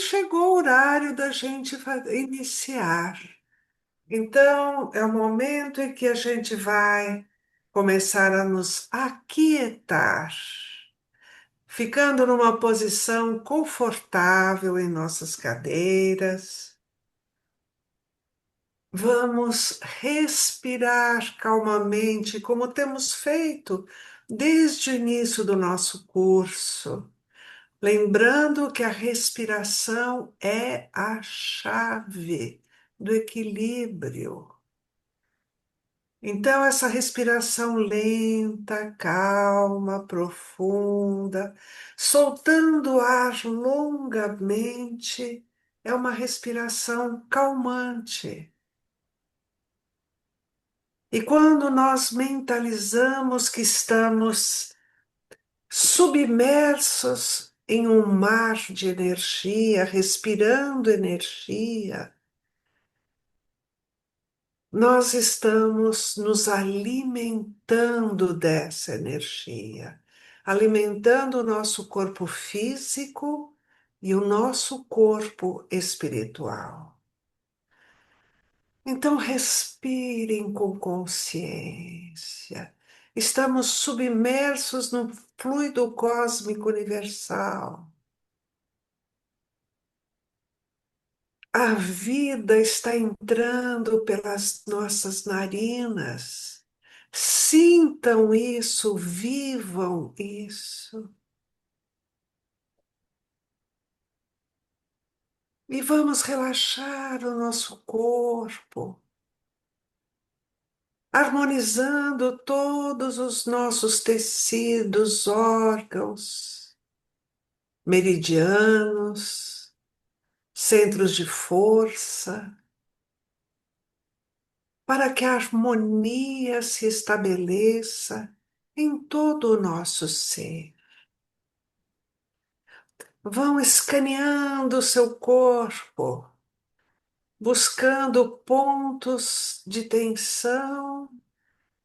chegou o horário da gente iniciar. Então, é o momento em que a gente vai começar a nos aquietar, ficando numa posição confortável em nossas cadeiras. Vamos respirar calmamente, como temos feito desde o início do nosso curso. Lembrando que a respiração é a chave do equilíbrio. Então, essa respiração lenta, calma, profunda, soltando o ar longamente, é uma respiração calmante. E quando nós mentalizamos que estamos submersos em um mar de energia, respirando energia, nós estamos nos alimentando dessa energia, alimentando o nosso corpo físico e o nosso corpo espiritual. Então, respirem com consciência. Estamos submersos no fluido cósmico universal. A vida está entrando pelas nossas narinas. Sintam isso, vivam isso. E vamos relaxar o nosso corpo, harmonizando todos os nossos tecidos, órgãos, meridianos, centros de força, para que a harmonia se estabeleça em todo o nosso ser. Vão escaneando o seu corpo, buscando pontos de tensão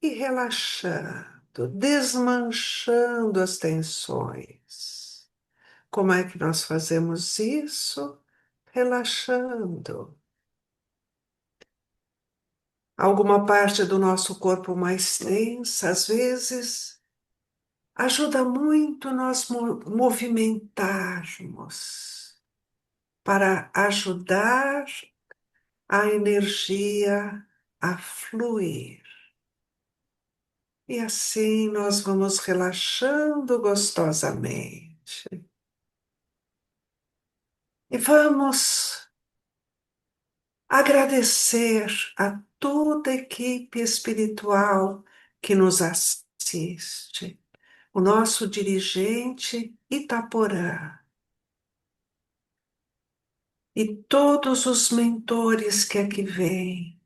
e relaxando, desmanchando as tensões. Como é que nós fazemos isso? Relaxando. Alguma parte do nosso corpo mais tensa, às vezes, ajuda muito nós movimentarmos para ajudar a energia a fluir. E assim nós vamos relaxando gostosamente. E vamos agradecer a toda a equipe espiritual que nos assiste, o nosso dirigente Itaporã e todos os mentores que aqui vêm,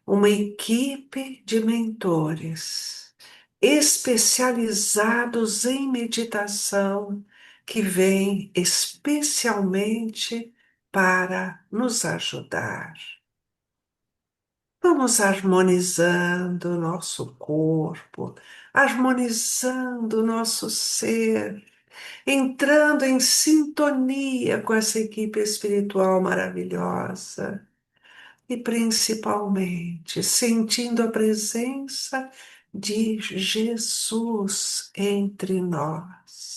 uma equipe de mentores especializados em meditação que vem especialmente para nos ajudar. Vamos harmonizando o nosso corpo, harmonizando o nosso ser, entrando em sintonia com essa equipe espiritual maravilhosa e principalmente sentindo a presença de Jesus entre nós.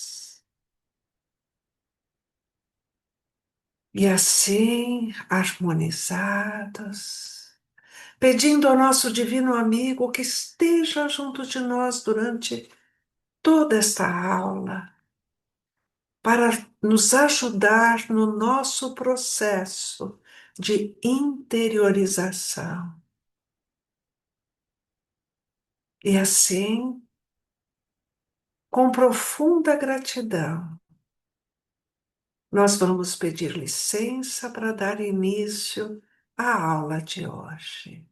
E assim, harmonizados, pedindo ao nosso divino amigo que esteja junto de nós durante toda esta aula, para nos ajudar no nosso processo de interiorização. E assim, com profunda gratidão, nós vamos pedir licença para dar início à aula de hoje.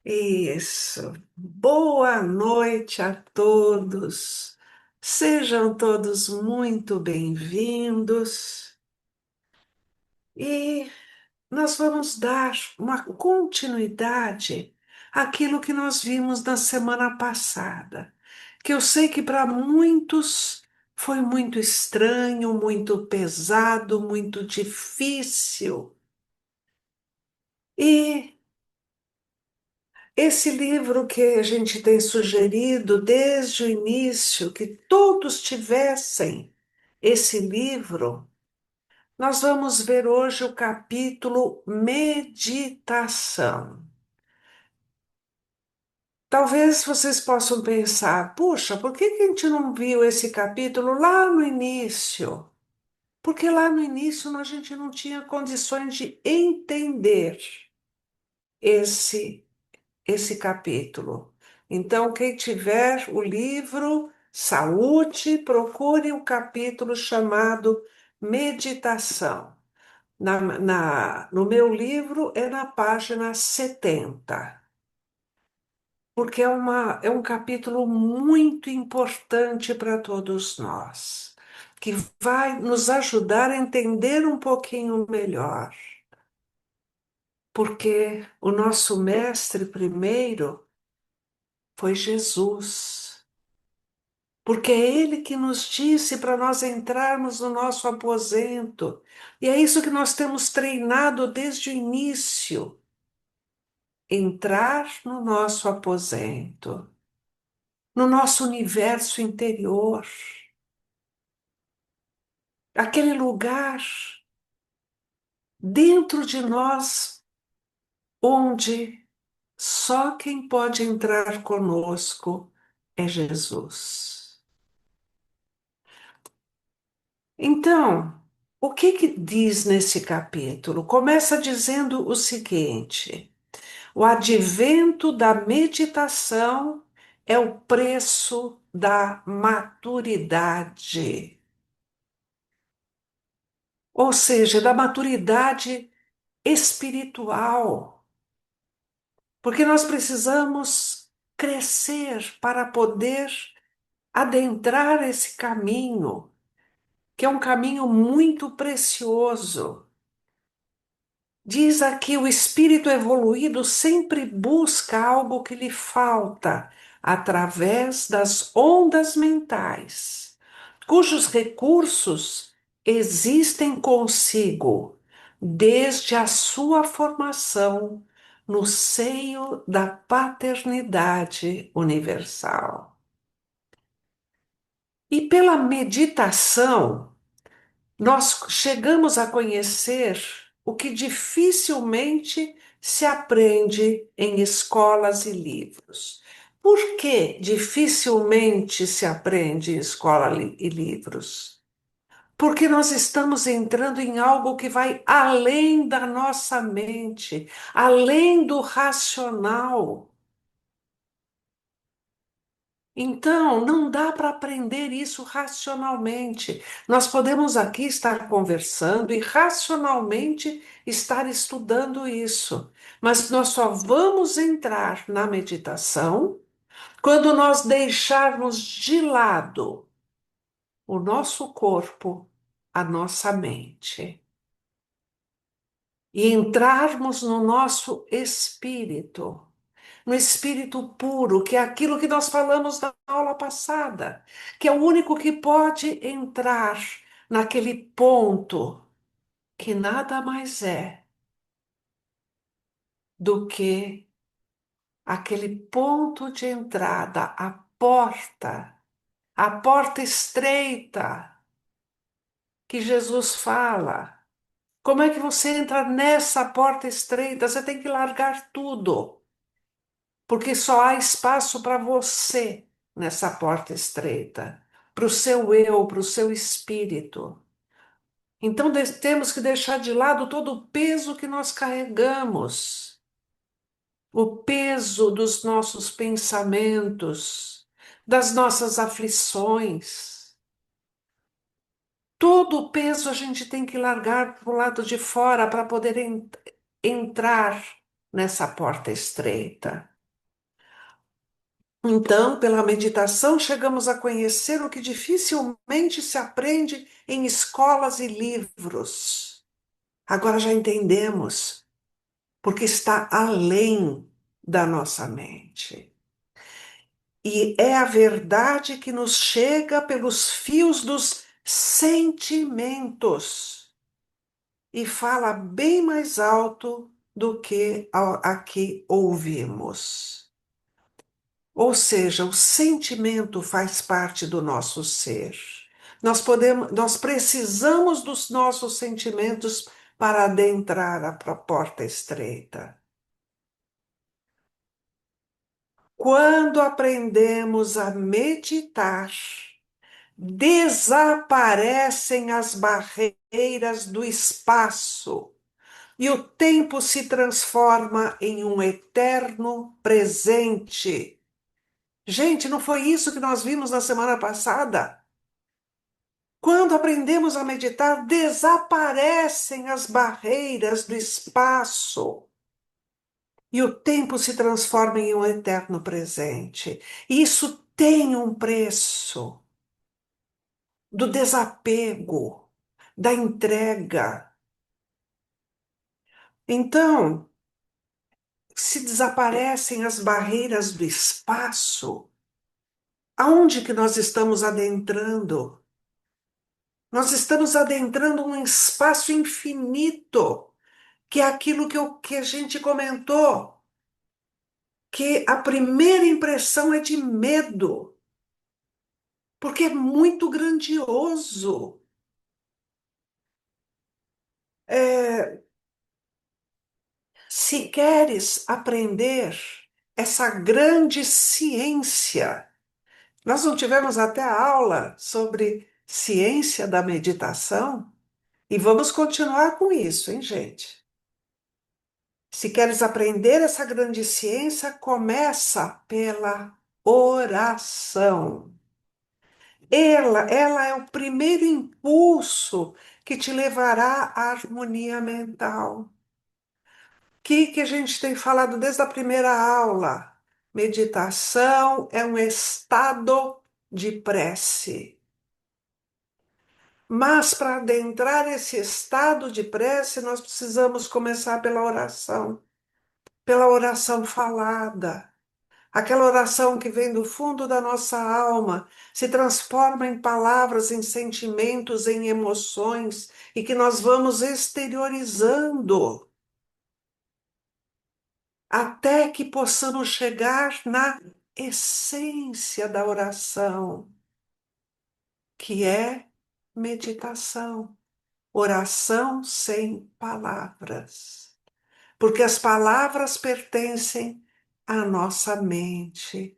Isso. Boa noite a todos. Sejam todos muito bem-vindos. E nós vamos dar uma continuidade àquilo que nós vimos na semana passada, que eu sei que para muitos Foi muito estranho, muito pesado, muito difícil. E esse livro que a gente tem sugerido desde o início, que todos tivessem esse livro, nós vamos ver hoje o capítulo Meditação. Talvez vocês possam pensar, puxa, por que que a gente não viu esse capítulo lá no início? Porque lá no início a gente não tinha condições de entender esse esse capítulo. Então, quem tiver o livro Saúde, procure o capítulo chamado Meditação. No meu livro é na página 70, porque é um capítulo muito importante para todos nós, que vai nos ajudar a entender um pouquinho melhor, porque o nosso mestre primeiro foi Jesus. Porque é Ele que nos disse para nós entrarmos no nosso aposento. E é isso que nós temos treinado desde o início. Entrar no nosso aposento, no nosso universo interior, aquele lugar dentro de nós onde só quem pode entrar conosco é Jesus. Então, o que que diz nesse capítulo? Começa dizendo o seguinte: o advento da meditação é o preço da maturidade, ou seja, da maturidade espiritual, porque nós precisamos crescer para poder adentrar esse caminho, que é um caminho muito precioso. Diz aqui, o espírito evoluído sempre busca algo que lhe falta através das ondas mentais, cujos recursos existem consigo desde a sua formação no seio da paternidade universal. E pela meditação, nós chegamos a conhecer o que dificilmente se aprende em escolas e livros. Por que dificilmente se aprende em e livros? Porque nós estamos entrando em algo que vai além da nossa mente, além do racional. Então, não dá para aprender isso racionalmente. Nós podemos aqui estar conversando e racionalmente estar estudando isso, mas nós só vamos entrar na meditação quando nós deixarmos de lado o nosso corpo, a nossa mente, e entrarmos no nosso espírito. No espírito puro, que é aquilo que nós falamos na aula passada, que é o único que pode entrar naquele ponto que nada mais é do que aquele ponto de entrada, a porta estreita que Jesus fala. Como é que você entra nessa porta estreita? Você tem que largar tudo, porque só há espaço para você nessa porta estreita, para o seu eu, para o seu espírito. Então temos que deixar de lado todo o peso que nós carregamos, o peso dos nossos pensamentos, das nossas aflições. Todo o peso a gente tem que largar para o lado de fora para poder entrar nessa porta estreita. Então, pela meditação, chegamos a conhecer o que dificilmente se aprende em escolas e livros. Agora já entendemos, porque está além da nossa mente. E é a verdade que nos chega pelos fios dos sentimentos e fala bem mais alto do que a que ouvimos. Ou seja, o sentimento faz parte do nosso ser. Nós precisamos dos nossos sentimentos para adentrar a porta estreita. Quando aprendemos a meditar, desaparecem as barreiras do espaço e o tempo se transforma em um eterno presente. Gente, não foi isso que nós vimos na semana passada? Quando aprendemos a meditar, desaparecem as barreiras do espaço e o tempo se transforma em um eterno presente. E isso tem um preço do desapego, da entrega. Então, se desaparecem as barreiras do espaço, aonde que nós estamos adentrando? Nós estamos adentrando um espaço infinito, que é aquilo que a gente comentou, que a primeira impressão é de medo, porque é muito grandioso. É, se queres aprender essa grande ciência, nós não tivemos até a aula sobre ciência da meditação e vamos continuar com isso, hein, gente? Se queres aprender essa grande ciência, começa pela oração. Ela é o primeiro impulso que te levará à harmonia mental. Que a gente tem falado desde a primeira aula? Meditação é um estado de prece. Mas para adentrar esse estado de prece, nós precisamos começar pela oração falada. Aquela oração que vem do fundo da nossa alma, se transforma em palavras, em sentimentos, em emoções, e que nós vamos exteriorizando até que possamos chegar na essência da oração, que é meditação. Oração sem palavras. Porque as palavras pertencem à nossa mente.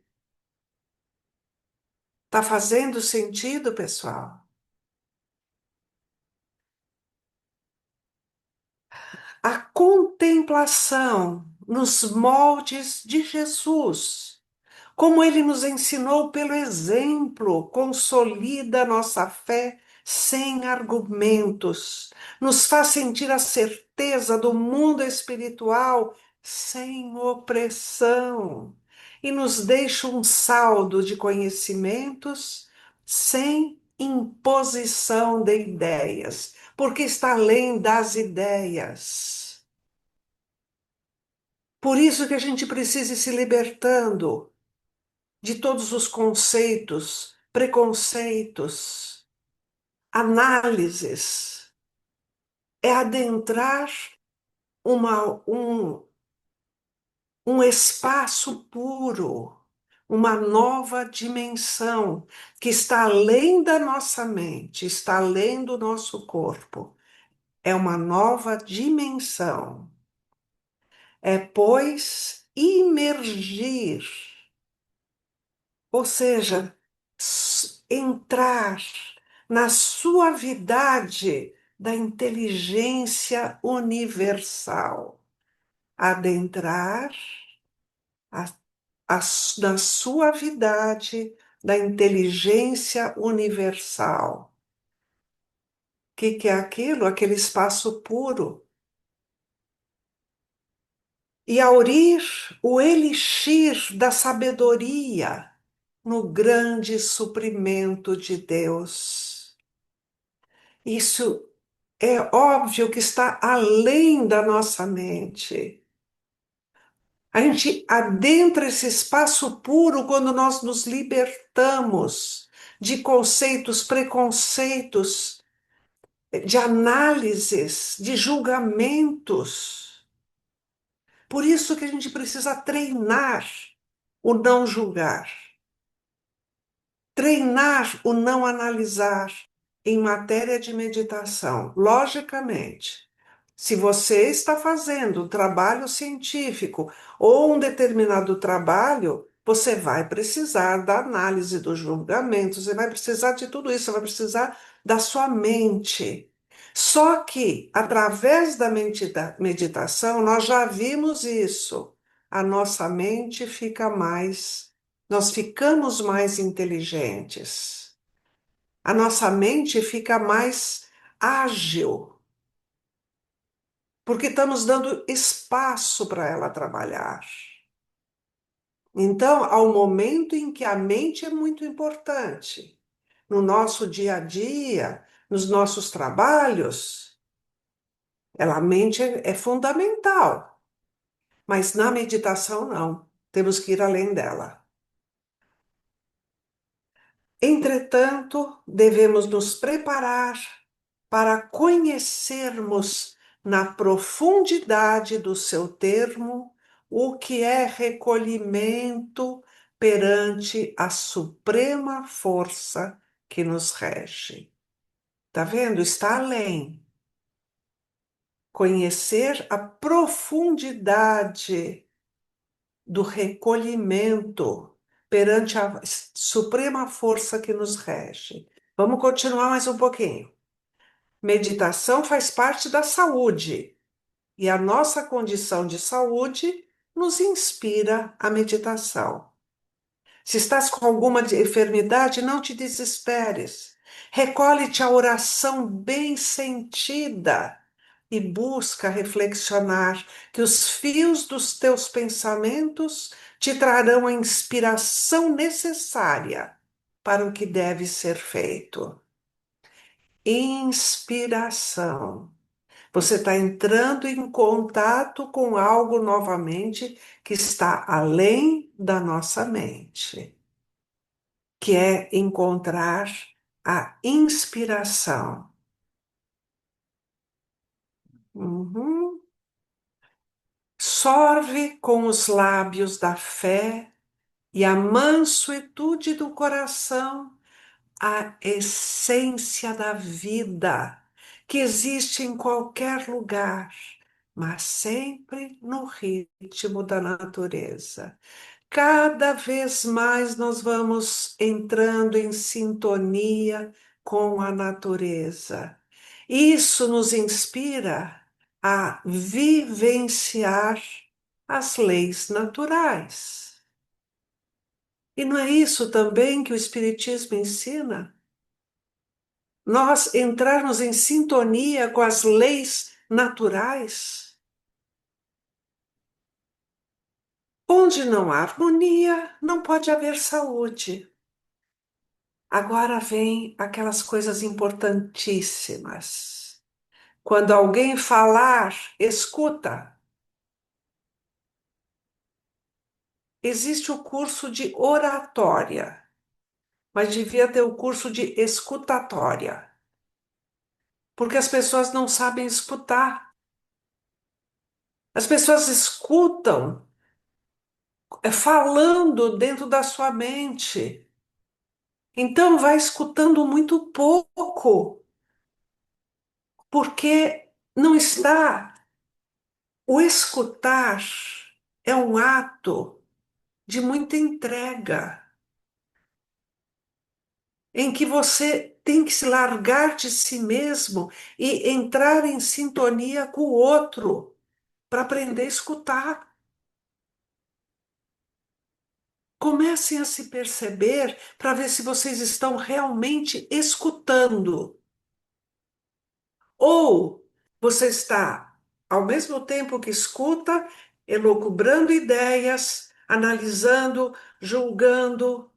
Tá fazendo sentido, pessoal? A contemplação nos moldes de Jesus, como ele nos ensinou pelo exemplo, consolida nossa fé sem argumentos, nos faz sentir a certeza do mundo espiritual sem opressão e nos deixa um saldo de conhecimentos sem imposição de ideias, porque está além das ideias. Por isso que a gente precisa ir se libertando de todos os conceitos, preconceitos, análises. É adentrar um espaço puro, uma nova dimensão que está além da nossa mente, está além do nosso corpo. É uma nova dimensão. É, pois, imergir, ou seja, entrar na suavidade da inteligência universal, adentrar a, na suavidade da inteligência universal. Que é aquilo? Aquele espaço puro. E aurir o elixir da sabedoria no grande suprimento de Deus. Isso é óbvio que está além da nossa mente. A gente adentra esse espaço puro quando nós nos libertamos de conceitos, preconceitos, de análises, de julgamentos. Por isso que a gente precisa treinar o não julgar, treinar o não analisar em matéria de meditação. Logicamente, se você está fazendo um trabalho científico ou um determinado trabalho, você vai precisar da análise do julgamento, você vai precisar de tudo isso, você vai precisar da sua mente. Só que, através da meditação, nós já vimos isso. A nossa mente fica mais, nós ficamos mais inteligentes. A nossa mente fica mais ágil, porque estamos dando espaço para ela trabalhar. Então, há um momento em que a mente é muito importante. No nosso dia a dia, nos nossos trabalhos, a mente é fundamental, mas na meditação não. Temos que ir além dela. Entretanto, devemos nos preparar para conhecermos na profundidade do seu termo o que é recolhimento perante a suprema força que nos rege. Tá vendo? Está além. Conhecer a profundidade do recolhimento perante a suprema força que nos rege. Vamos continuar mais um pouquinho. Meditação faz parte da saúde e a nossa condição de saúde nos inspira a meditação. Se estás com alguma enfermidade, não te desesperes. Recolhe-te à oração bem sentida e busca reflexionar que os fios dos teus pensamentos te trarão a inspiração necessária para o que deve ser feito. Inspiração. Você está entrando em contato com algo novamente que está além da nossa mente, que é encontrar a inspiração. Uhum. Sorve com os lábios da fé e a mansuetude do coração a essência da vida que existe em qualquer lugar, mas sempre no ritmo da natureza. Cada vez mais nós vamos entrando em sintonia com a natureza. Isso nos inspira a vivenciar as leis naturais. E não é isso também que o Espiritismo ensina? Nós entrarmos em sintonia com as leis naturais. Onde não há harmonia, não pode haver saúde. Agora vem aquelas coisas importantíssimas. Quando alguém falar, escuta. Existe o curso de oratória, mas devia ter o curso de escutatória, porque as pessoas não sabem escutar. As pessoas escutam falando dentro da sua mente. Então vai escutando muito pouco, porque não está. O escutar é um ato de muita entrega, em que você tem que se largar de si mesmo e entrar em sintonia com o outro para aprender a escutar. Comecem a se perceber para ver se vocês estão realmente escutando. Ou você está, ao mesmo tempo que escuta, elucubrando ideias, analisando, julgando,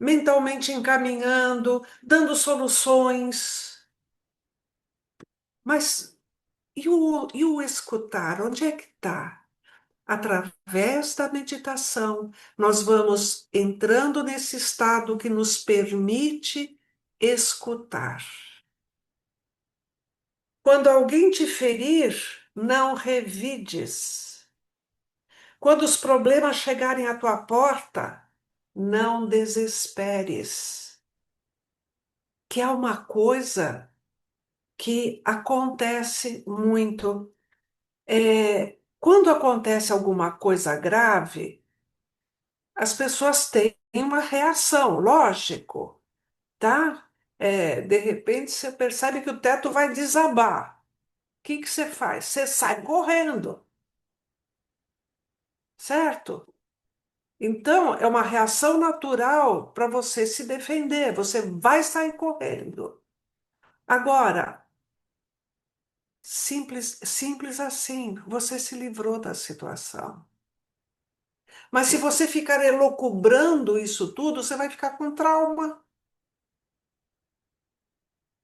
mentalmente encaminhando, dando soluções. Mas e o escutar? Onde é que está? Através da meditação, nós vamos entrando nesse estado que nos permite escutar. Quando alguém te ferir, não revides. Quando os problemas chegarem à tua porta, não desesperes. Que é uma coisa que acontece muito. Quando acontece alguma coisa grave, as pessoas têm uma reação, lógico, tá? De repente você percebe que o teto vai desabar. O que que você faz? Você sai correndo, certo? Então, é uma reação natural para você se defender. Você vai sair correndo. Agora, simples, simples assim, você se livrou da situação. Mas se você ficar elocubrando isso tudo, você vai ficar com trauma.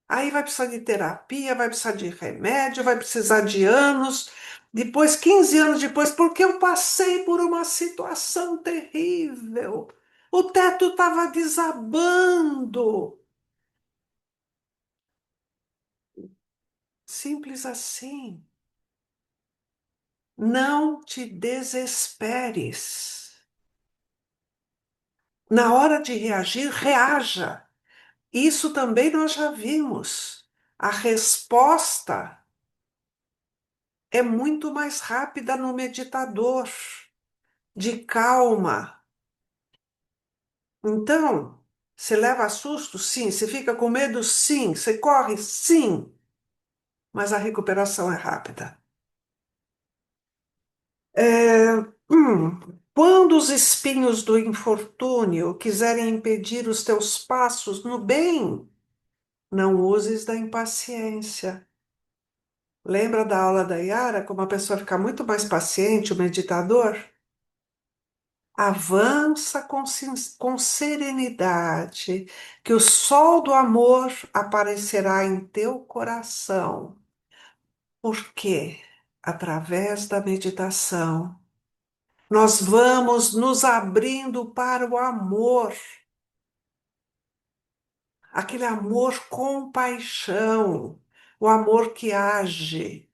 Aí vai precisar de terapia, vai precisar de remédio, vai precisar de anos. Depois, 15 anos depois, porque eu passei por uma situação terrível. O teto estava desabando. Simples assim. Não te desesperes. Na hora de reagir, reaja. Isso também nós já vimos. A resposta é muito mais rápida no meditador, de calma. Então, você leva susto? Sim. Você fica com medo? Sim. Você corre? Sim. Mas a recuperação é rápida. É, Quando os espinhos do infortúnio quiserem impedir os teus passos no bem, não uses da impaciência. Lembra da aula da Yara, como a pessoa fica muito mais paciente, o meditador? Avança com serenidade, que o sol do amor aparecerá em teu coração. Porque, através da meditação, nós vamos nos abrindo para o amor, aquele amor com paixão, o amor que age.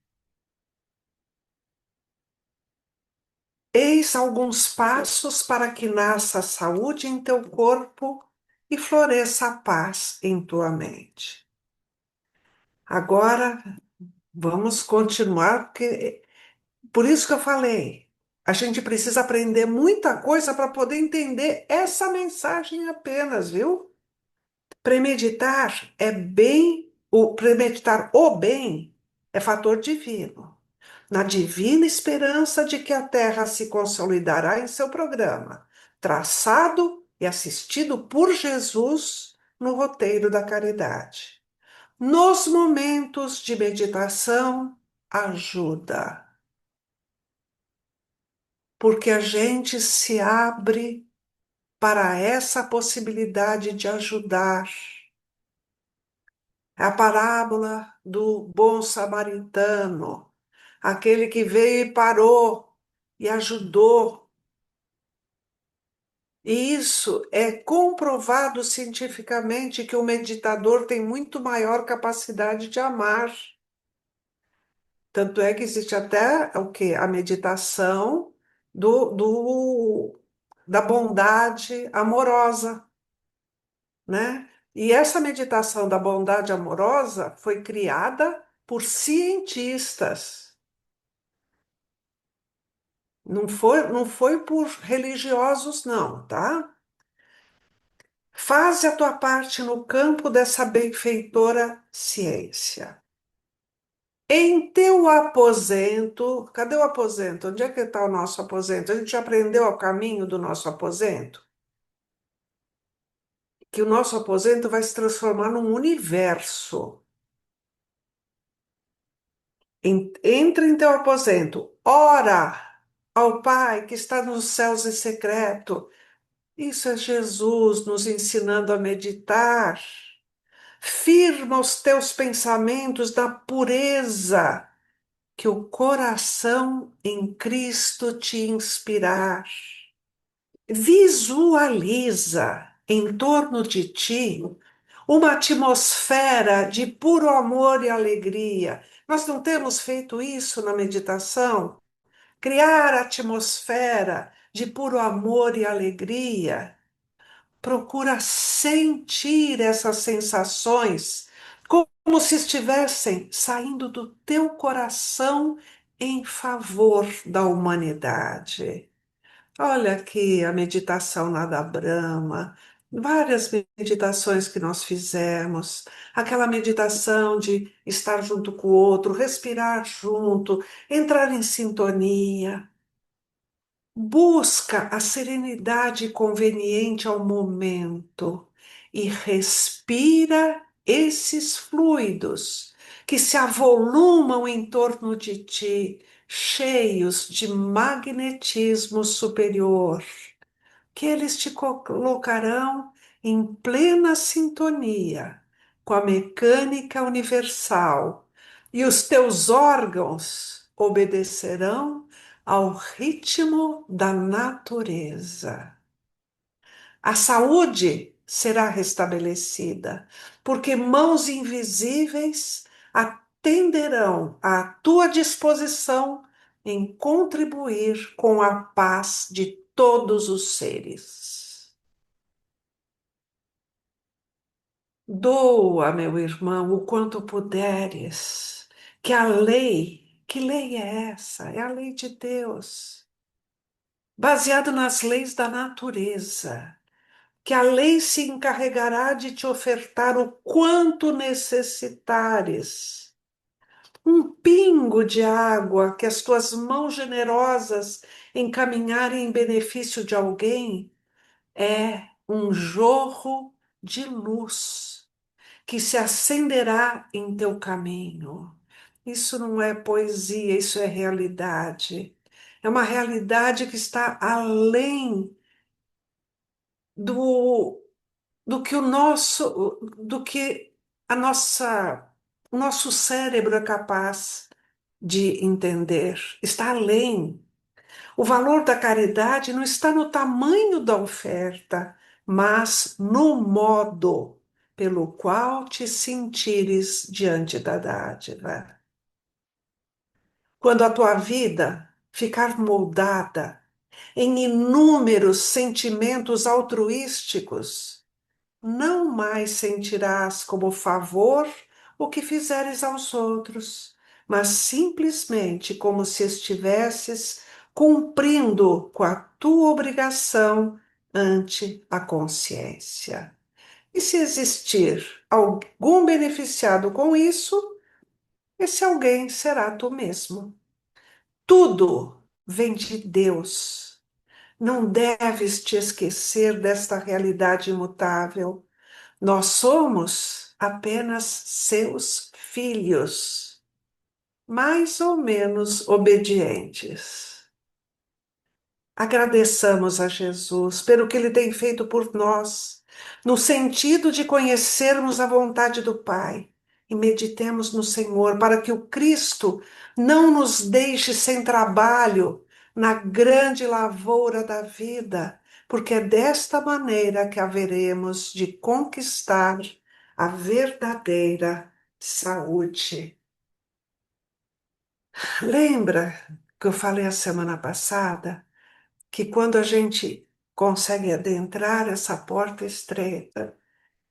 Eis alguns passos para que nasça a saúde em teu corpo e floresça a paz em tua mente. Agora vamos continuar, porque por isso que eu falei, a gente precisa aprender muita coisa para poder entender essa mensagem apenas, viu? Premeditar é bem, o premeditar o bem é fator divino, na divina esperança de que a Terra se consolidará em seu programa, traçado e assistido por Jesus no roteiro da caridade. Nos momentos de meditação, ajuda, porque a gente se abre para essa possibilidade de ajudar. É a parábola do bom samaritano, aquele que veio e parou e ajudou. E isso é comprovado cientificamente que o meditador tem muito maior capacidade de amar. Tanto é que existe até o quê? A meditação da bondade amorosa, né? E essa meditação da bondade amorosa foi criada por cientistas. Não foi por religiosos, não, tá? Faze a tua parte no campo dessa benfeitora ciência. Em teu aposento, cadê o aposento? Onde é que está o nosso aposento? A gente já aprendeu o caminho do nosso aposento? Que o nosso aposento vai se transformar num universo. Entra em teu aposento, ora ao Pai que está nos céus em secreto. Isso é Jesus nos ensinando a meditar. Firma os teus pensamentos na pureza que o coração em Cristo te inspirar. Visualiza em torno de ti uma atmosfera de puro amor e alegria. Nós não temos feito isso na meditação? Criar atmosfera de puro amor e alegria. Procura sentir essas sensações como se estivessem saindo do teu coração em favor da humanidade. Olha aqui a meditação Nada Brahma, várias meditações que nós fizemos, aquela meditação de estar junto com o outro, respirar junto, entrar em sintonia. Busca a serenidade conveniente ao momento e respira esses fluidos que se avolumam em torno de ti, cheios de magnetismo superior, que eles te colocarão em plena sintonia com a mecânica universal e os teus órgãos obedecerão ao ritmo da natureza. A saúde será restabelecida, porque mãos invisíveis atenderão à tua disposição em contribuir com a paz de todos os seres. Doa, meu irmão, o quanto puderes, que lei é essa? É a lei de Deus, baseado nas leis da natureza, que a lei se encarregará de te ofertar o quanto necessitares. Um pingo de água que as tuas mãos generosas encaminharem em benefício de alguém é um jorro de luz que se acenderá em teu caminho. Isso não é poesia, isso é realidade. É uma realidade que está além do do que a nossa, o nosso cérebro é capaz de entender. Está além. O valor da caridade não está no tamanho da oferta, mas no modo pelo qual te sentires diante da dádiva. Quando a tua vida ficar moldada em inúmeros sentimentos altruísticos, não mais sentirás como favor o que fizeres aos outros, mas simplesmente como se estivesses cumprindo com a tua obrigação ante a consciência. E se existir algum beneficiado com isso, esse alguém será tu mesmo. Tudo vem de Deus. Não deves te esquecer desta realidade imutável. Nós somos apenas seus filhos, mais ou menos obedientes. Agradeçamos a Jesus pelo que ele tem feito por nós, no sentido de conhecermos a vontade do Pai, e meditemos no Senhor para que o Cristo não nos deixe sem trabalho na grande lavoura da vida, porque é desta maneira que haveremos de conquistar a verdadeira saúde. Lembra que eu falei a semana passada? Que quando a gente consegue adentrar essa porta estreita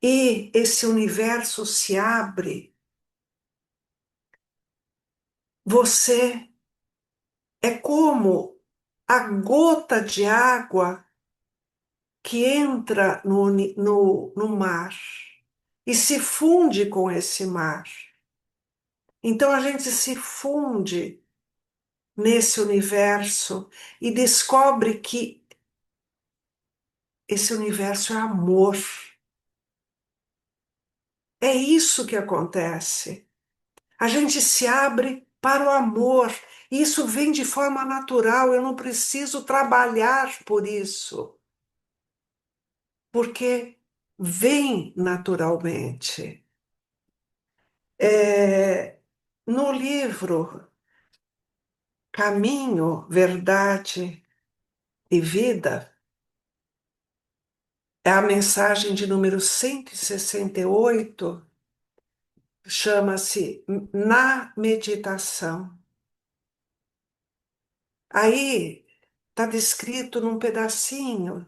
e esse universo se abre, você é como a gota de água que entra no mar e se funde com esse mar. Então a gente se funde nesse universo e descobre que esse universo é amor. É isso que acontece. A gente se abre para o amor. Isso vem de forma natural, eu não preciso trabalhar por isso, porque vem naturalmente. No livro caminho, verdade e vida, é a mensagem de número 168, chama-se Na Meditação. Aí está descrito num pedacinho,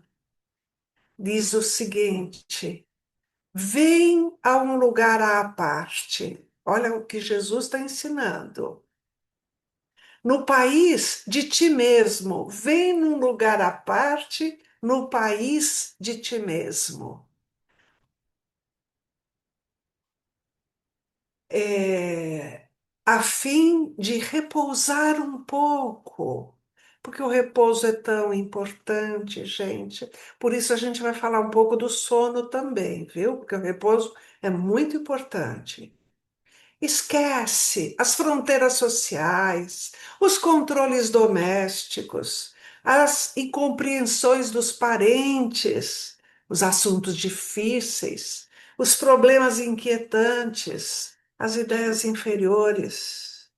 diz o seguinte: vem a um lugar à parte. Olha o que Jesus está ensinando. No país de ti mesmo, vem num lugar à parte, no país de ti mesmo. É, a fim de repousar um pouco, porque o repouso é tão importante, gente. Por isso a gente vai falar um pouco do sono também, viu? Porque o repouso é muito importante. Esquece as fronteiras sociais, os controles domésticos, as incompreensões dos parentes, os assuntos difíceis, os problemas inquietantes, as ideias inferiores.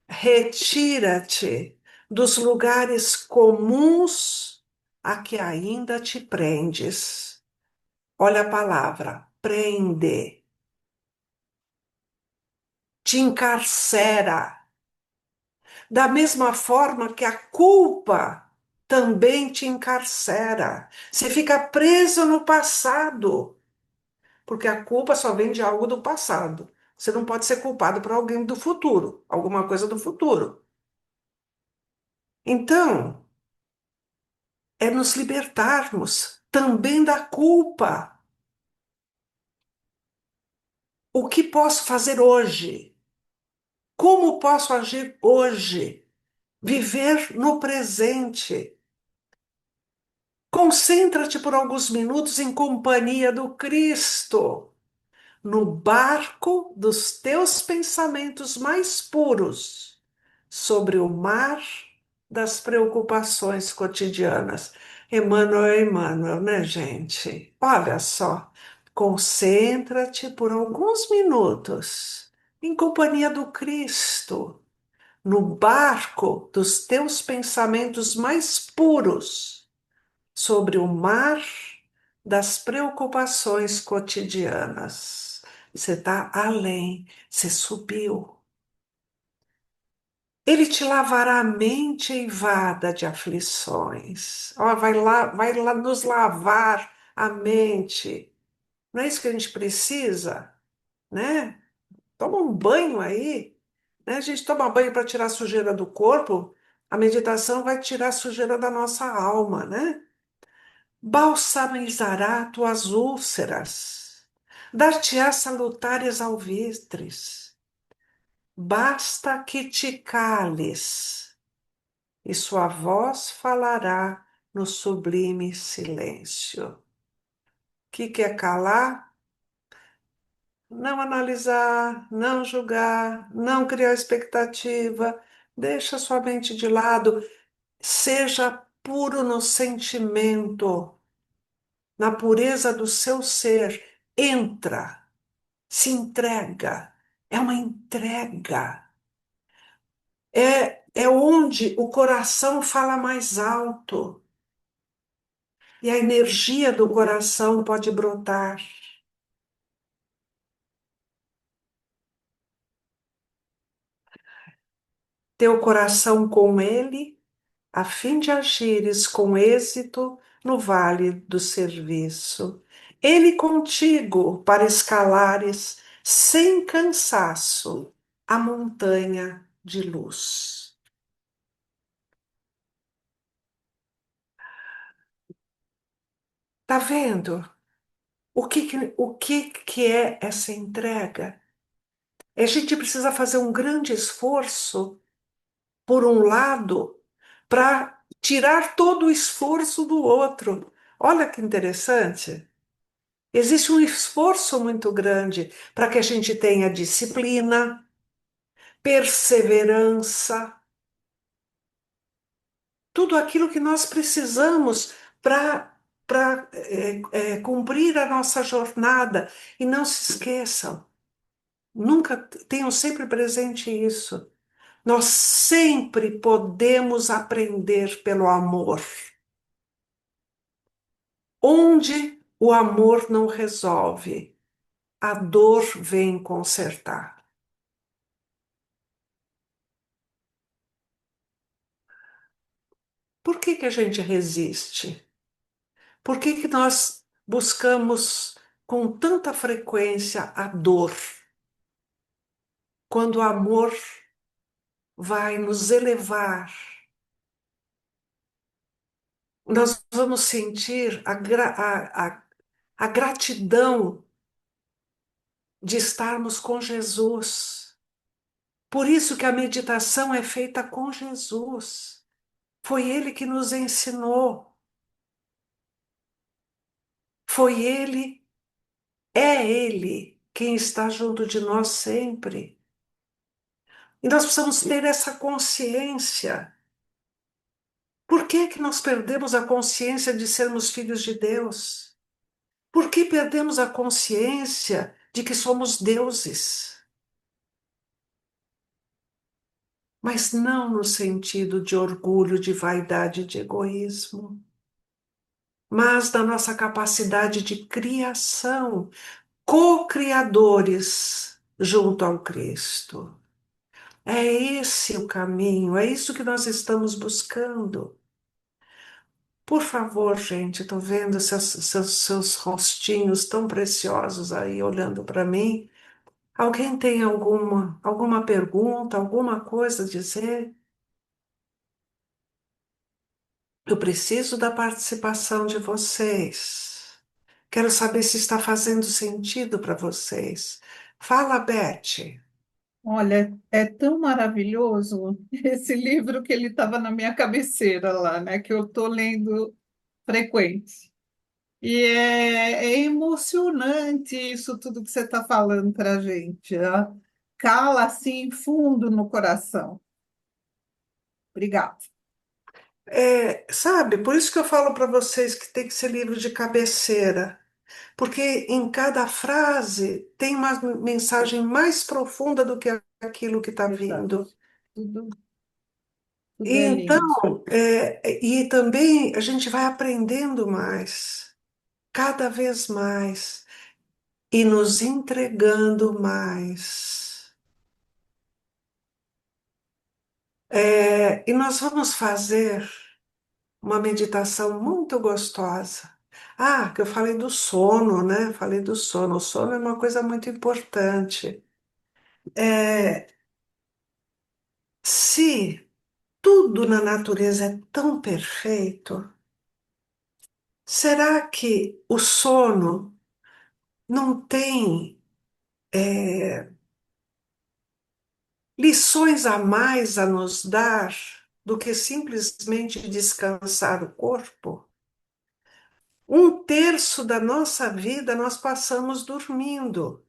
Retira-te dos lugares comuns a que ainda te prendes. Olha a palavra, prende, te encarcera. Da mesma forma que a culpa também te encarcera. Você fica preso no passado, porque a culpa só vem de algo do passado. Você não pode ser culpado por alguém do futuro, alguma coisa do futuro. Então, é nos libertarmos também da culpa. O que posso fazer hoje? Como posso agir hoje? Viver no presente. Concentra-te por alguns minutos em companhia do Cristo, no barco dos teus pensamentos mais puros, sobre o mar das preocupações cotidianas. Emmanuel, Emmanuel, né, gente? Olha só, concentra-te por alguns minutos em companhia do Cristo, no barco dos teus pensamentos mais puros sobre o mar das preocupações cotidianas. Você está além, você subiu. Ele te lavará a mente eivada de aflições. Ó, vai lá nos lavar a mente. Não é isso que a gente precisa, né? Toma um banho aí, né? A gente toma banho para tirar a sujeira do corpo, a meditação vai tirar a sujeira da nossa alma, né? Balsamizará tuas úlceras, dar-te-á salutares alvitres. Basta que te cales, e sua voz falará no sublime silêncio. O que é calar? Não analisar, não julgar, não criar expectativa, deixa sua mente de lado, seja puro no sentimento, na pureza do seu ser, entra. Se entrega, é uma entrega. É onde o coração fala mais alto e a energia do coração pode brotar. Teu coração com ele, a fim de agires com êxito no vale do serviço. Ele contigo para escalares sem cansaço a montanha de luz. Tá vendo? O que é essa entrega? A gente precisa fazer um grande esforço, por um lado, para tirar todo o esforço do outro. Olha que interessante. Existe um esforço muito grande para que a gente tenha disciplina, perseverança, tudo aquilo que nós precisamos para cumprir a nossa jornada. E não se esqueçam. Nunca tenham sempre presente isso. Nós sempre podemos aprender pelo amor. Onde o amor não resolve, a dor vem consertar. Por que que a gente resiste? Por que que nós buscamos com tanta frequência a dor, quando o amor vai nos elevar? Nós vamos sentir a gratidão de estarmos com Jesus. Por isso que a meditação é feita com Jesus. Foi Ele que nos ensinou. Foi Ele, é Ele quem está junto de nós sempre. E nós precisamos ter essa consciência. Por que que nós perdemos a consciência de sermos filhos de Deus? Por que perdemos a consciência de que somos deuses? Mas não no sentido de orgulho, de vaidade, de egoísmo, mas da nossa capacidade de criação, co-criadores junto ao Cristo. É esse o caminho, é isso que nós estamos buscando. Por favor, gente, estou vendo seus rostinhos tão preciosos aí olhando para mim. Alguém tem alguma pergunta, alguma coisa a dizer? Eu preciso da participação de vocês. Quero saber se está fazendo sentido para vocês. Fala, Beth. Olha, é tão maravilhoso esse livro que ele estava na minha cabeceira lá, né? Que eu estou lendo frequente. E é emocionante isso tudo que você está falando para a gente, ó. Cala assim fundo no coração. Obrigada. Sabe, por isso que eu falo para vocês que tem que ser livro de cabeceira, porque em cada frase tem uma mensagem mais profunda do que aquilo que está Verdade. vindo. Tudo, tudo é lindo. Então, e também a gente vai aprendendo mais, cada vez mais, e nos entregando mais. E nós vamos fazer uma meditação muito gostosa. Ah, que eu falei do sono, né? Falei do sono. O sono é uma coisa muito importante. É, se tudo na natureza é tão perfeito, será que o sono não tem lições a mais a nos dar do que simplesmente descansar o corpo? Um terço da nossa vida nós passamos dormindo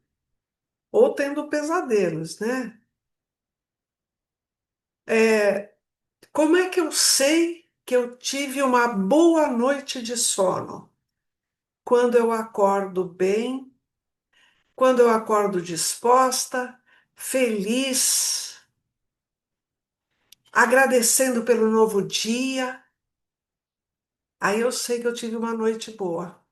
ou tendo pesadelos, né? Como é que eu sei que eu tive uma boa noite de sono? Quando eu acordo bem, quando eu acordo disposta, feliz, agradecendo pelo novo dia, aí eu sei que eu tive uma noite boa.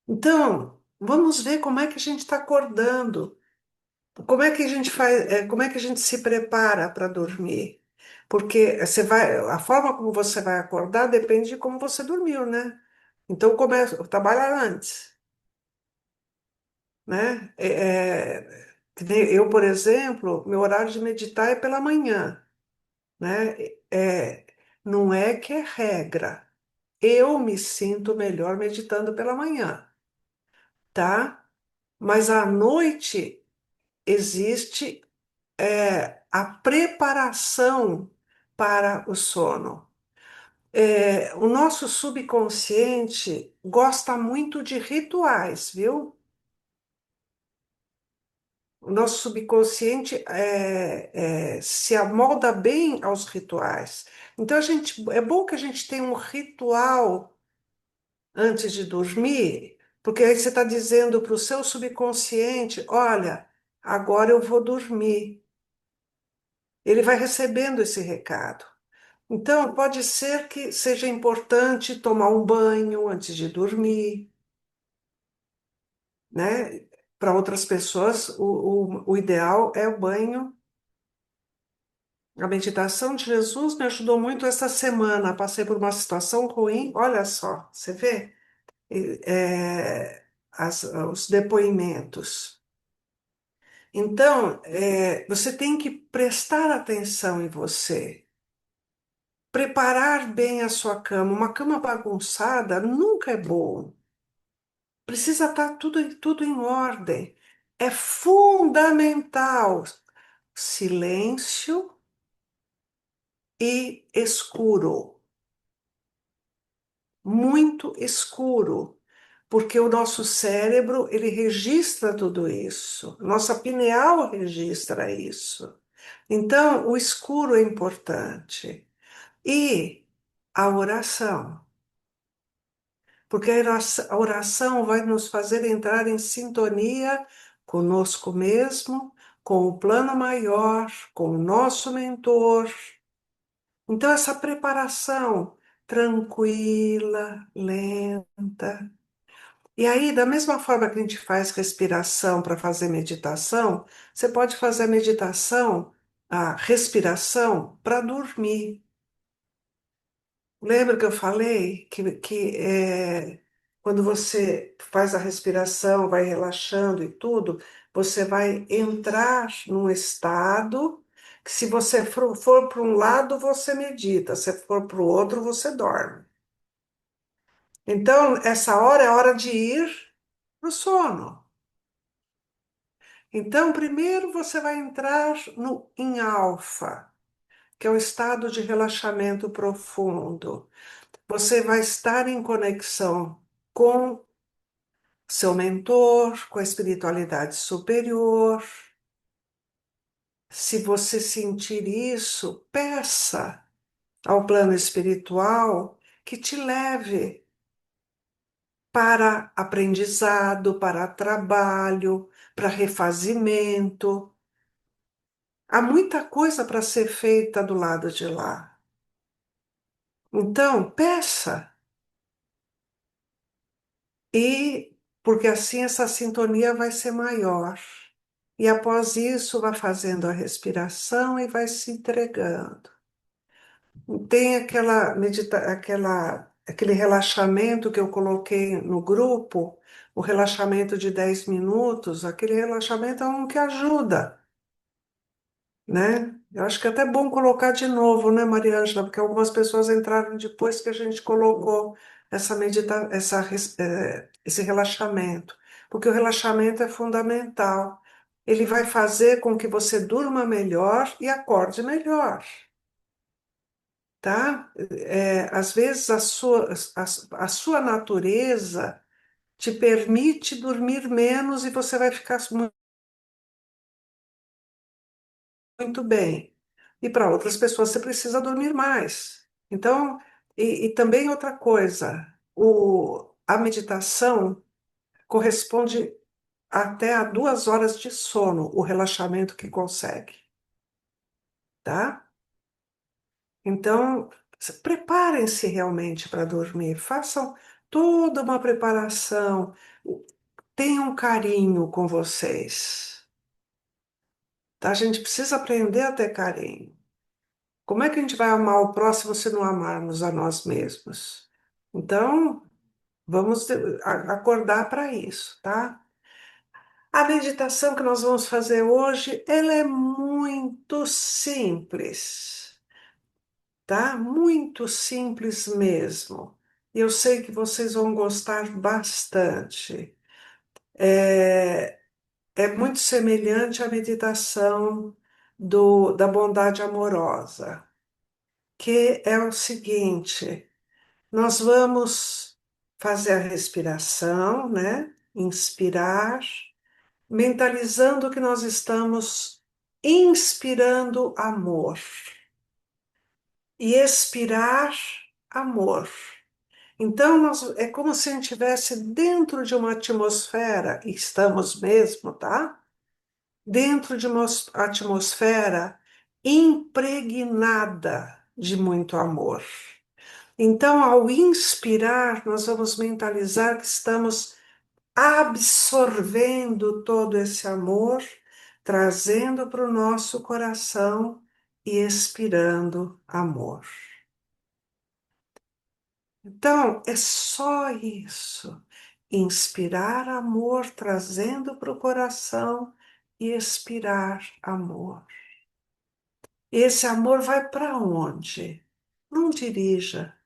Então, vamos ver como é que a gente está acordando. Como é que a gente faz, como é que a gente se prepara para dormir? Porque a forma como você vai acordar depende de como você dormiu, né? Então começa, trabalha antes, né? Que nem eu, por exemplo, meu horário de meditar é pela manhã, né? É, não é que é regra. Eu me sinto melhor meditando pela manhã, tá? Mas à noite existe a preparação para o sono. O nosso subconsciente gosta muito de rituais, viu? O nosso subconsciente se amolda bem aos rituais. Então, é bom que a gente tenha um ritual antes de dormir, porque aí você está dizendo para o seu subconsciente: olha, agora eu vou dormir. ele vai recebendo esse recado. Então, pode ser que seja importante tomar um banho antes de dormir, né? Para outras pessoas, o ideal é o banho. A meditação de Jesus me ajudou muito essa semana. Passei por uma situação ruim. Olha só, você vê, os depoimentos. Então, você tem que prestar atenção em você, preparar bem a sua cama. Uma cama bagunçada nunca é bom. Precisa estar tudo em ordem. É fundamental silêncio e escuro, muito escuro, porque o nosso cérebro, ele registra tudo isso. Nossa pineal registra isso. Então, o escuro é importante. E a oração, porque a oração vai nos fazer entrar em sintonia conosco mesmo, com o plano maior, com o nosso mentor. Então, essa preparação tranquila, lenta. E aí, da mesma forma que a gente faz respiração para fazer meditação, você pode fazer a meditação, a respiração, para dormir. Lembra que eu falei que quando você faz a respiração, vai relaxando e tudo, você vai entrar num estado que, se você for para um lado, você medita, se for para o outro, você dorme. Então, essa hora é hora de ir para o sono. Então, primeiro você vai entrar em alfa, que é o estado de relaxamento profundo. Você vai estar em conexão com seu mentor, com a espiritualidade superior. Se você sentir isso, peça ao plano espiritual que te leve para aprendizado, para trabalho, para refazimento. Há muita coisa para ser feita do lado de lá. Então, peça. E porque assim essa sintonia vai ser maior. E após isso, vai fazendo a respiração e vai se entregando. Tem aquele relaxamento que eu coloquei no grupo, o relaxamento de 10 minutos, aquele relaxamento é um que ajuda, né? Eu acho que é até bom colocar de novo, né, Maria Ângela? Porque algumas pessoas entraram depois que a gente colocou esse relaxamento. Porque o relaxamento é fundamental. Ele vai fazer com que você durma melhor e acorde melhor, tá? Às vezes a sua natureza te permite dormir menos e você vai ficar muito bem. E para outras pessoas você precisa dormir mais. Então, e também outra coisa, a meditação corresponde até a 2 horas de sono, o relaxamento que consegue, tá? Então, preparem-se realmente para dormir, façam toda uma preparação, tenham carinho com vocês, tá? A gente precisa aprender a ter carinho. Como é que a gente vai amar o próximo se não amarmos a nós mesmos? Então, vamos acordar para isso, tá? A meditação que nós vamos fazer hoje, ela é muito simples, tá? Muito simples mesmo. E eu sei que vocês vão gostar bastante. É, é muito semelhante à meditação da bondade amorosa, que é o seguinte. Nós vamos fazer a respiração, né? Inspirar, mentalizando que nós estamos inspirando amor e expirar amor. Então, é como se a gente estivesse dentro de uma atmosfera, e estamos mesmo, tá? Dentro de uma atmosfera impregnada de muito amor. Então, ao inspirar, nós vamos mentalizar que estamos absorvendo todo esse amor, trazendo para o nosso coração e expirando amor. Então, é só isso. Inspirar amor, trazendo para o coração e expirar amor. Esse amor vai para onde? Não dirija,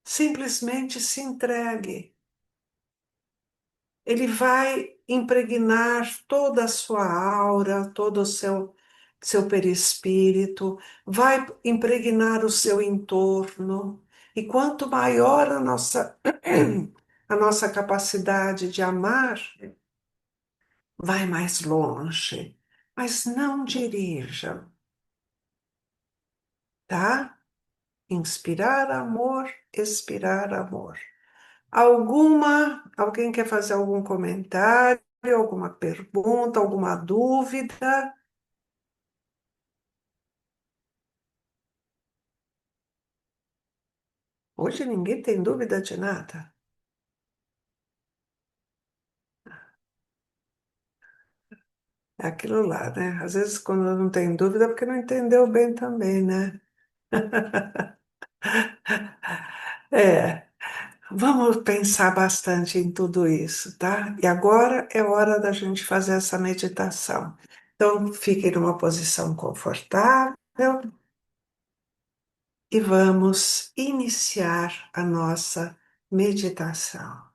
simplesmente se entregue. Ele vai impregnar toda a sua aura, todo o seu perispírito, vai impregnar o seu entorno. E quanto maior a nossa capacidade de amar, vai mais longe. Mas não dirija, tá? Inspirar amor, expirar amor. Alguém quer fazer algum comentário, alguma pergunta, alguma dúvida? Hoje ninguém tem dúvida de nada. É aquilo lá, né? Às vezes, quando não tem dúvida, é porque não entendeu bem também, né? É, vamos pensar bastante em tudo isso, tá? E agora é hora da gente fazer essa meditação. Então, fique numa posição confortável e vamos iniciar a nossa meditação.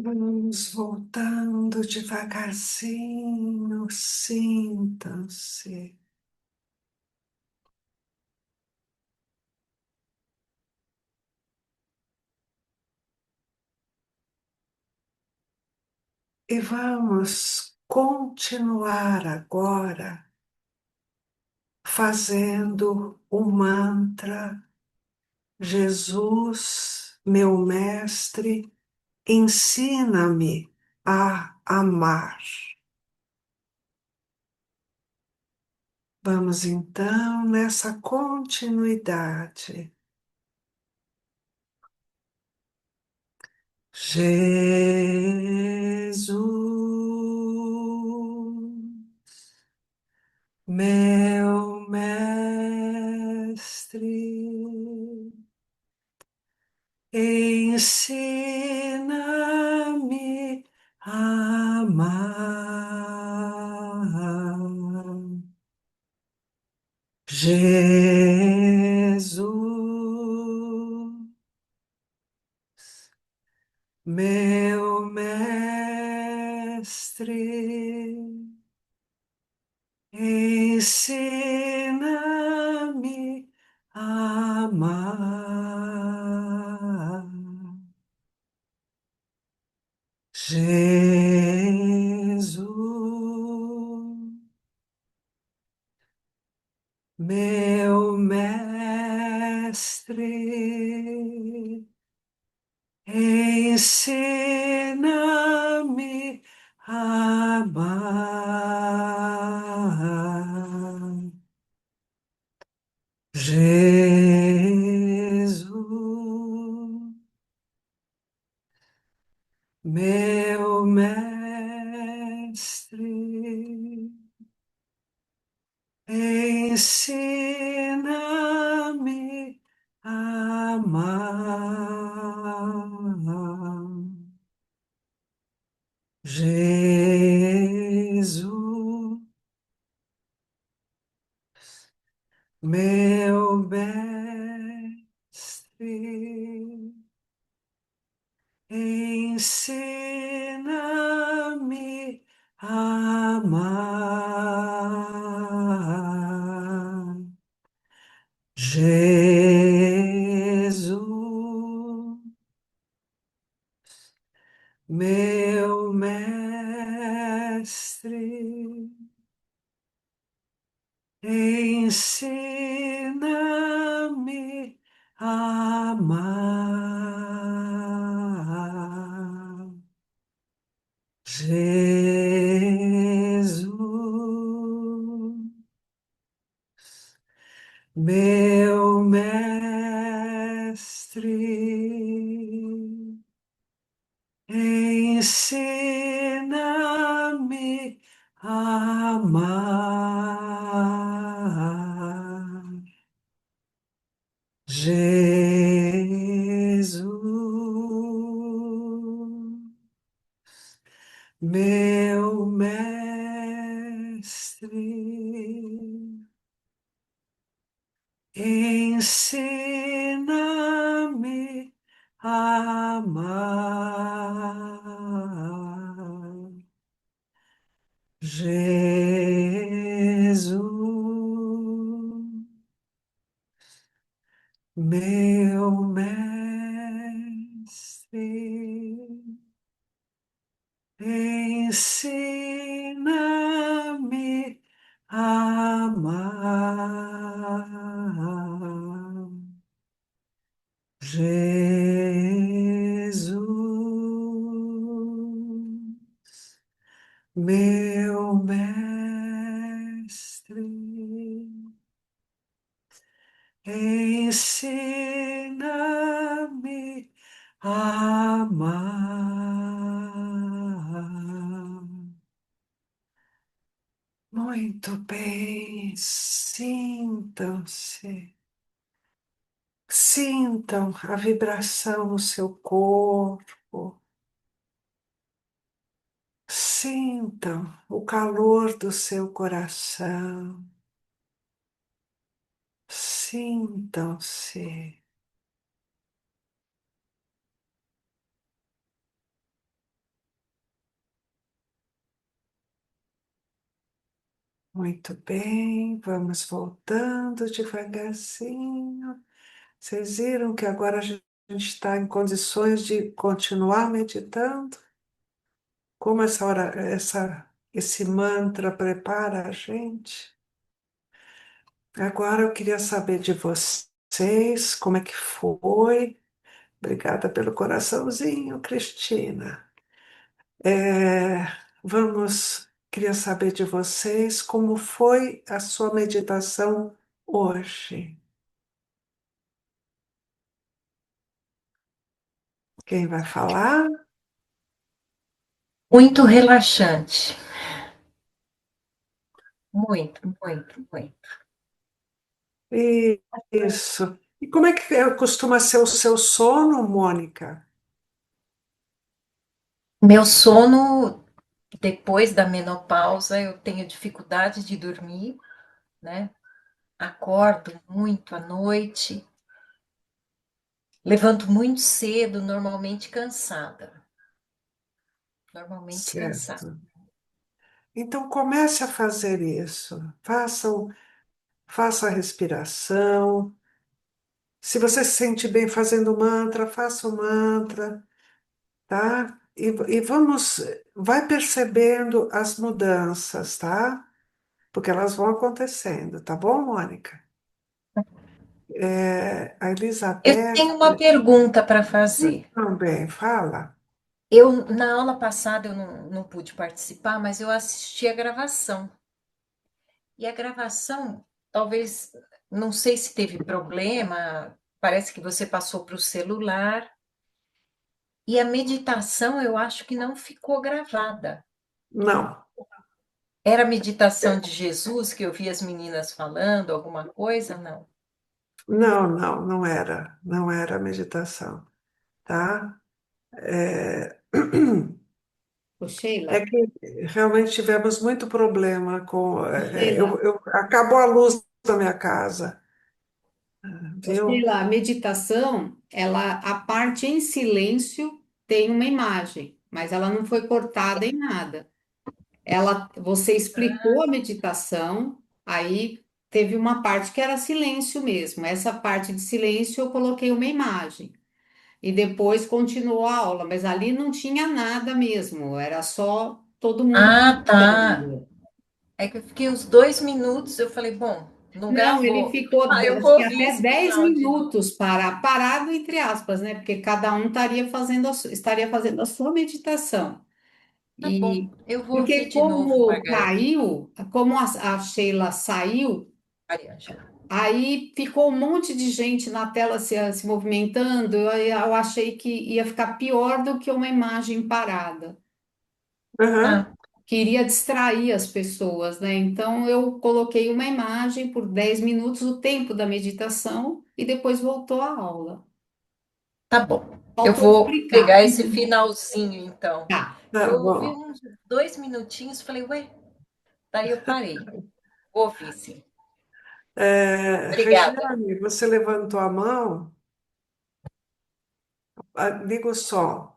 Vamos voltando devagarzinho, sintam-se. E vamos continuar agora fazendo o mantra Jesus, meu mestre, ensina-me a amar. Vamos então nessa continuidade. Jesus, meu mestre, ensina-me a amar. Jesus, meu mestre, ensina-me a amar. Jesus, meu mestre, ensina-me a amar. Jesus, meu mestre, ensina-me a amar. Jesus, meu mestre, ensina-me a amar. Jesus, meu mestre, ensina-me a amar. Jesus, meu mestre, ensina-me a amar. Jesus, meu mestre, ensina-me a amar. Jesus, meu mestre, ensina-me a amar. Jesus, meu mestre, ensina-me a amar. Muito bem, sintam-se, sintam a vibração no seu corpo, sintam o calor do seu coração, sintam-se. Muito bem, vamos voltando devagarzinho. Vocês viram que agora a gente está em condições de continuar meditando? Como esse mantra prepara a gente? Agora eu queria saber de vocês, como é que foi? Obrigada pelo coraçãozinho, Cristina. É, queria saber de vocês como foi a sua meditação hoje. Quem vai falar? Muito relaxante. Muito, muito, muito. Isso. E como é que costuma ser o seu sono, Mônica? Meu sono, depois da menopausa, eu tenho dificuldade de dormir, né? Acordo muito à noite, levanto muito cedo, normalmente cansada. Normalmente cansada. Certo. Então comece a fazer isso. Faça a respiração. Se você se sente bem fazendo mantra, faça o mantra, tá? Vai percebendo as mudanças, tá? Porque elas vão acontecendo, tá bom, Mônica? A Eu Elizabeth tenho uma pergunta para fazer. também fala. Na aula passada, eu não pude participar, mas eu assisti a gravação. E a gravação, talvez, não sei se teve problema, parece que você passou para o celular. E a meditação, eu acho que não ficou gravada. Não, Era a meditação de Jesus que eu vi as meninas falando, alguma coisa? Não. não era meditação, tá? É, Ô, Sheila, é que realmente tivemos muito problema com. Sheila, Acabou a luz da minha casa, ô, viu? Sheila, a meditação, ela, a parte em silêncio tem uma imagem, mas ela não foi cortada em nada. Ela, você explicou a meditação, aí teve uma parte que era silêncio mesmo. Essa parte de silêncio eu coloquei uma imagem. E depois continuou a aula, mas ali não tinha nada mesmo, era só todo mundo Ah, tá. meditando. É que eu fiquei uns 2 minutos, eu falei, bom, não Não, ele gravou. ficou, Ah, eu acho vou que ouvir até esse 10 final de novo. minutos parado, entre aspas, né? Porque cada um estaria fazendo a sua meditação. Tá bom, E eu vou ouvir porque de novo, Margarete. como a Sheila saiu, Mariângela. aí ficou um monte de gente na tela se movimentando, eu achei que ia ficar pior do que uma imagem parada. Aham, Tá, Queria distrair as pessoas, né? Então eu coloquei uma imagem por 10 minutos, o tempo da meditação, e depois voltou a aula. tá bom. Eu Faltou vou explicar. pegar esse finalzinho, então. Tá. Eu tá ouvi bom. uns 2 minutinhos, falei, ué, daí eu parei. Vou ouvir, sim. Obrigada. Regiane, você levantou a mão? Liga o som.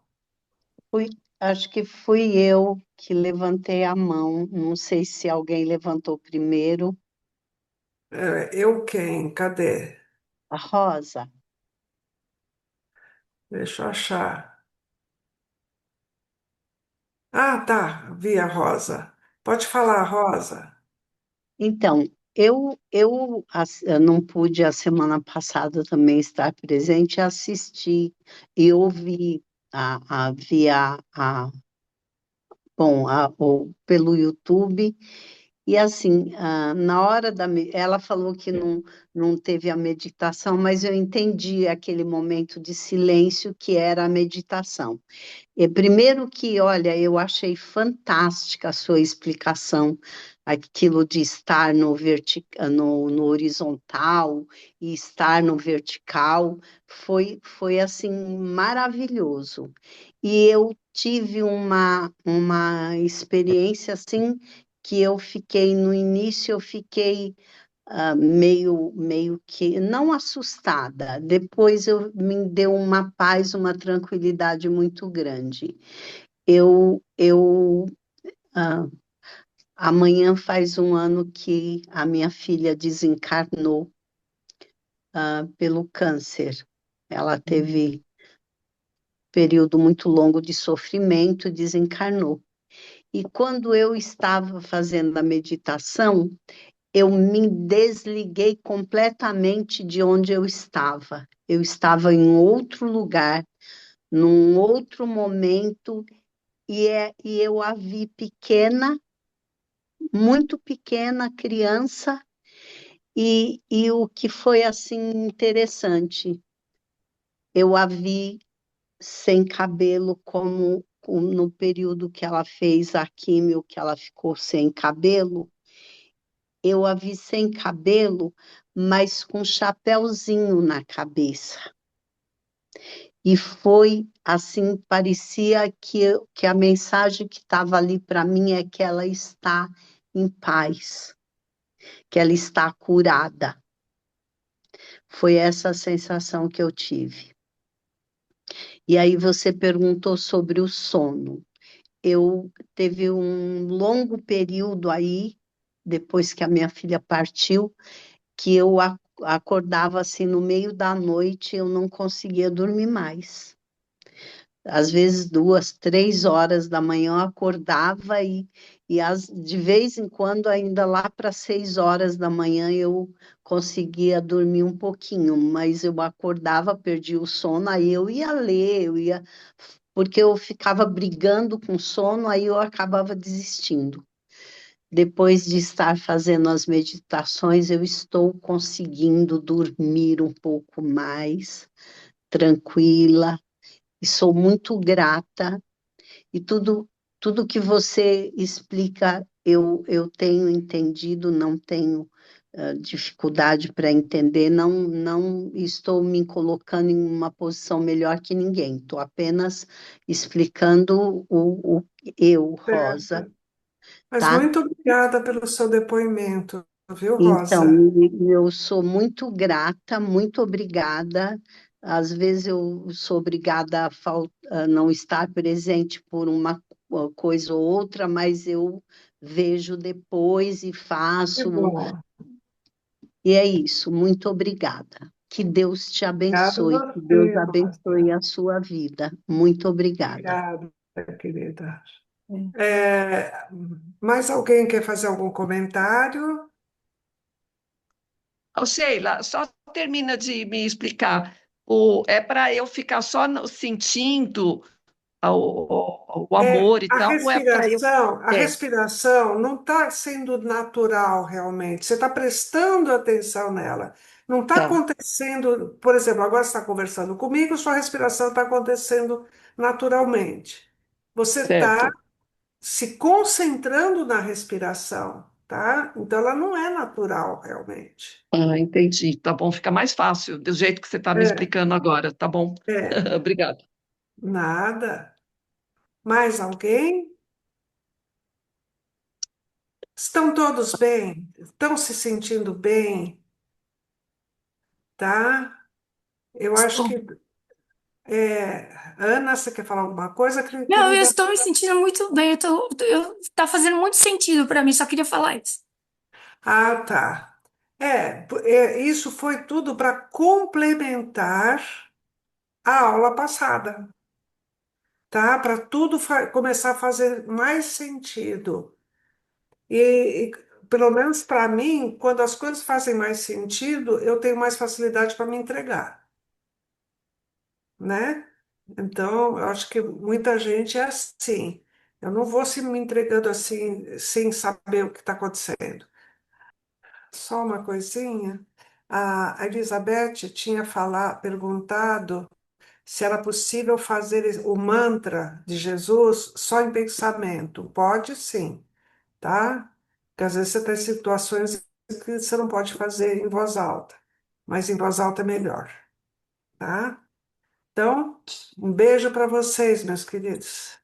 Fui, acho que fui eu que levantei a mão. Não sei se alguém levantou primeiro. Eu quem? Cadê? A Rosa. Deixa eu achar. Ah, tá, vi a Rosa. Pode falar, Rosa. Então, eu não pude a semana passada também estar presente, assisti e ouvi via pelo YouTube. E assim, na hora ela falou que não teve a meditação, mas eu entendi aquele momento de silêncio que era a meditação. Primeiro que, olha, eu achei fantástica a sua explicação, aquilo de estar no horizontal e estar no vertical, foi assim, maravilhoso. E eu tive uma experiência assim, que eu fiquei, no início eu fiquei meio que, não assustada, depois me deu uma paz, uma tranquilidade muito grande. Eu ah, Amanhã faz um ano que a minha filha desencarnou, pelo câncer. Ela teve período muito longo de sofrimento, desencarnou. E quando eu estava fazendo a meditação, eu me desliguei completamente de onde eu estava. Eu estava em outro lugar, num outro momento, e eu a vi pequena, muito pequena, criança, e o que foi assim interessante, eu a vi sem cabelo, como no período que ela fez a químio, que ela ficou sem cabelo, eu a vi sem cabelo, mas com um chapéuzinho na cabeça. E foi assim, parecia que a mensagem que estava ali para mim é que ela está em paz, que ela está curada. Foi essa a sensação que eu tive. E aí você perguntou sobre o sono. Eu teve um longo período aí, depois que a minha filha partiu, que eu acordava assim no meio da noite, eu não conseguia dormir mais. Às vezes 2, 3 horas da manhã eu acordava de vez em quando, ainda lá para 6 horas da manhã, eu conseguia dormir um pouquinho, mas eu acordava, perdia o sono, aí eu ia ler, porque eu ficava brigando com sono, aí eu acabava desistindo. Depois de estar fazendo as meditações, eu estou conseguindo dormir um pouco mais tranquila e sou muito grata. E tudo que você explica, eu tenho entendido, não tenho dificuldade para entender, não estou me colocando em uma posição melhor que ninguém, estou apenas explicando o eu, Rosa, Certo. Mas tá? muito obrigada pelo seu depoimento, viu, Então, Rosa? eu sou muito grata, muito obrigada. Às vezes eu sou obrigada a não estar presente por uma coisa ou outra, mas eu vejo depois e Que faço. bom. E é isso, muito obrigada. Que Deus te Obrigada a abençoe, que Deus você, abençoe Rosa. a sua vida. Muito obrigada. Obrigada, querida. É, mais alguém quer fazer algum comentário? Ô, Sheila, só termina de me explicar. É para eu ficar só sentindo o amor e tal, ou é para eu. A É, respiração não está sendo natural realmente. Você está prestando atenção nela. Não está tá, acontecendo, por exemplo, agora você está conversando comigo, sua respiração está acontecendo naturalmente. Você está certo. se concentrando na respiração, tá? Então ela não é natural realmente. Ah, entendi. Tá bom, fica mais fácil, do jeito que você está me É, explicando agora, tá bom? é, Obrigada. nada. Mais alguém? Estão todos bem? Estão se sentindo bem? Tá? Eu acho Estou. que. Ana, você quer falar alguma coisa, Não, eu querida? estou me sentindo muito bem. Tá fazendo muito sentido para mim, só queria falar isso. Ah, tá. Isso foi tudo para complementar a aula passada, tá? Para tudo começar a fazer mais sentido. E, pelo menos para mim, quando as coisas fazem mais sentido, eu tenho mais facilidade para me entregar, né? Então, eu acho que muita gente é assim. Eu não vou se me entregando assim, sem saber o que está acontecendo. Só uma coisinha. A Elizabeth tinha perguntado se era possível fazer o mantra de Jesus só em pensamento. Pode sim, tá? Porque às vezes você tem situações que você não pode fazer em voz alta, mas em voz alta é melhor, tá? Então, um beijo para vocês, meus queridos.